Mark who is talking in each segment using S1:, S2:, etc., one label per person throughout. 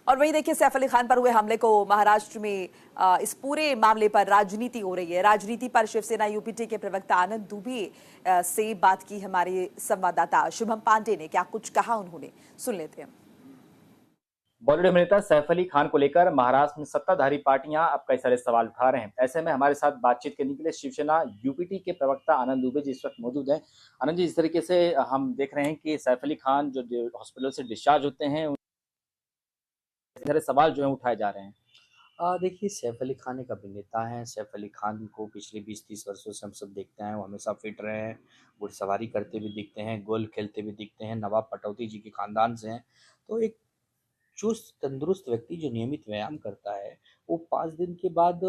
S1: और वहीं देखिए सैफ अली खान पर हुए हमले को महाराष्ट्र में इस पूरे मामले पर राजनीति हो रही है। राजनीति पर शिवसेना यूपीटी के प्रवक्ता आनंद दुबे से बात की हमारे संवाददाता शुभम पांडे ने। क्या कुछ कहा उन्होंने, सुन लेते हैं।
S2: बॉलीवुड अभिनेता सैफ अली खान को लेकर महाराष्ट्र में सत्ताधारी पार्टियां अब कई सारे सवाल उठा रहे हैं। ऐसे में हमारे साथ बातचीत करने के लिए शिवसेना यूपीटी के प्रवक्ता आनंद दुबे जी इस वक्त मौजूद हैं। आनंद जी, इस तरीके से हम देख रहे हैं कि सैफ अली खान जो हॉस्पिटल से डिस्चार्ज होते हैं, सारे सवाल जो है उठाए जा रहे हैं।
S3: देखिए, सैफ अली खान एक अभिनेता हैं। सैफ अली खान को पिछले 20-30 वर्षों से हम सब देखते हैं। वो हमेशा फिट रहे हैं, घुड़सवारी करते भी दिखते हैं, गोल्फ खेलते भी दिखते हैं, नवाब पटौदी जी के खानदान से हैं। तो एक चुस्त तंदुरुस्त व्यक्ति जो नियमित व्यायाम करता है, वो 5 दिन के बाद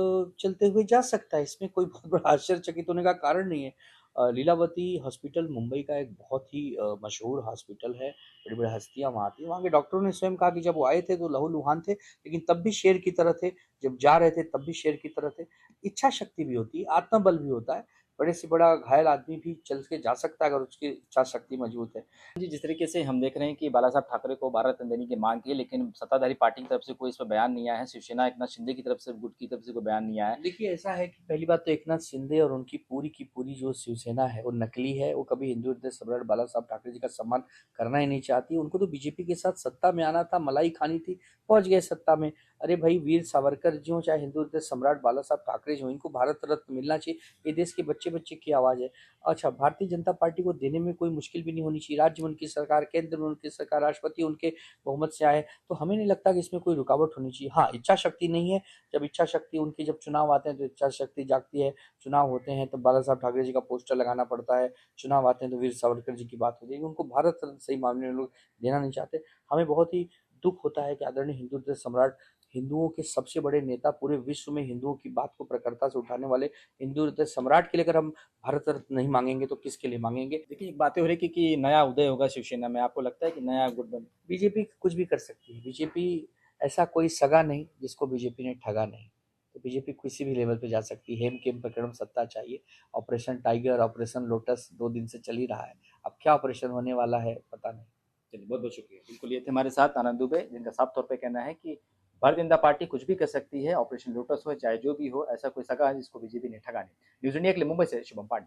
S3: चलते हुए जा सकता है। इसमें कोई बहुत बड़ा आश्चर्यचकित होने का कारण नहीं है। लीलावती हॉस्पिटल मुंबई का एक बहुत ही मशहूर हॉस्पिटल है। बड़ी-बड़ी हस्तियाँ वहाँ आती हैं। वहाँ के डॉक्टरों ने स्वयं कहा कि जब वो आए थे तो लहूलुहान थे, लेकिन तब भी शेर की तरह थे। जब जा रहे थे तब भी शेर की तरह थे। इच्छा शक्ति भी होती है, आत्मबल भी होता है। बड़े से बड़ा घायल आदमी भी चल के जा सकता है अगर उसकी इच्छा शक्ति मजबूत है।
S2: जी, जिस तरीके से हम देख रहे हैं कि बाला साहब ठाकरे को 12 रत्न देने की मांग की है, लेकिन सत्ताधारी पार्टी की तरफ से कोई इस पर बयान नहीं आया है। शिवसेना एकनाथ शिंदे की तरफ से, गुट की तरफ से कोई बयान नहीं आया है।
S3: देखिए, ऐसा है कि पहली बात तो एकनाथ शिंदे और उनकी पूरी की पूरी जो शिवसेना है वो नकली है। वो कभी हिंदू हृदय सम्राट बाला साहब ठाकरे जी का सम्मान करना ही नहीं चाहती। उनको तो बीजेपी के साथ सत्ता में आना था, मलाई खानी थी, पहुंच गए सत्ता में। अरे भाई, वीर सावरकर जी हो चाहे हिंदू हृदय सम्राट बाला साहब ठाकरे जी हो, इनको भारत रत्न मिलना चाहिए। ये देश के बच्चे बच्चे की आवाज़ है। अच्छा, भारतीय जनता पार्टी को देने में कोई मुश्किल भी नहीं होनी चाहिए। राज्य में उनकी सरकार, केंद्र में उनकी सरकार, राष्ट्रपति उनके बहुमत से आए, तो हमें नहीं लगता कि इसमें कोई रुकावट होनी चाहिए। हाँ, इच्छा शक्ति नहीं है। जब इच्छा शक्ति उनकी, जब चुनाव आते हैं तो इच्छा शक्ति जागती है। चुनाव होते हैं तो बाला साहब ठाकरे जी का पोस्टर लगाना पड़ता है। चुनाव आते हैं तो वीर सावरकर जी की बात होती है। उनको भारत रत्न सही मामले में लोग देना नहीं चाहते। हमें बहुत ही दुख होता है कि आदरणीय हिंदू हृदय सम्राट, हिंदुओं के सबसे बड़े नेता, पूरे विश्व में हिंदुओं की बात को प्रखरता से उठाने वाले हिंदू हृदय सम्राट के लिए अगर हम भारत रत्न नहीं मांगेंगे तो किसके लिए मांगेंगे।
S2: देखिए, एक बातें हो रही कि नया उदय होगा शिवसेना में। आपको लगता है कि नया गुट बन?
S3: बीजेपी कुछ भी कर सकती है। बीजेपी ऐसा कोई सगा नहीं जिसको बीजेपी ने ठगा नहीं। तो बीजेपी किसी भी लेवल पे जा सकती है। हेम केम प्रकरण सत्ता चाहिए। ऑपरेशन टाइगर, ऑपरेशन लोटस 2 दिन से चल ही रहा है। अब क्या ऑपरेशन होने वाला है पता नहीं।
S2: चलिए, बहुत बहुत शुक्रिया। बिल्कुल, ये थे हमारे साथ आनंद दुबे, जिनका साफ तौर पे कहना है कि भारतीय जनता पार्टी कुछ भी कर सकती है। ऑपरेशन लोटस हो चाहे जो भी हो, ऐसा कोई सगा है जिसको बीजेपी ने ठगा नहीं। न्यूज़ इंडिया के लिए मुंबई से शुभम पांडे।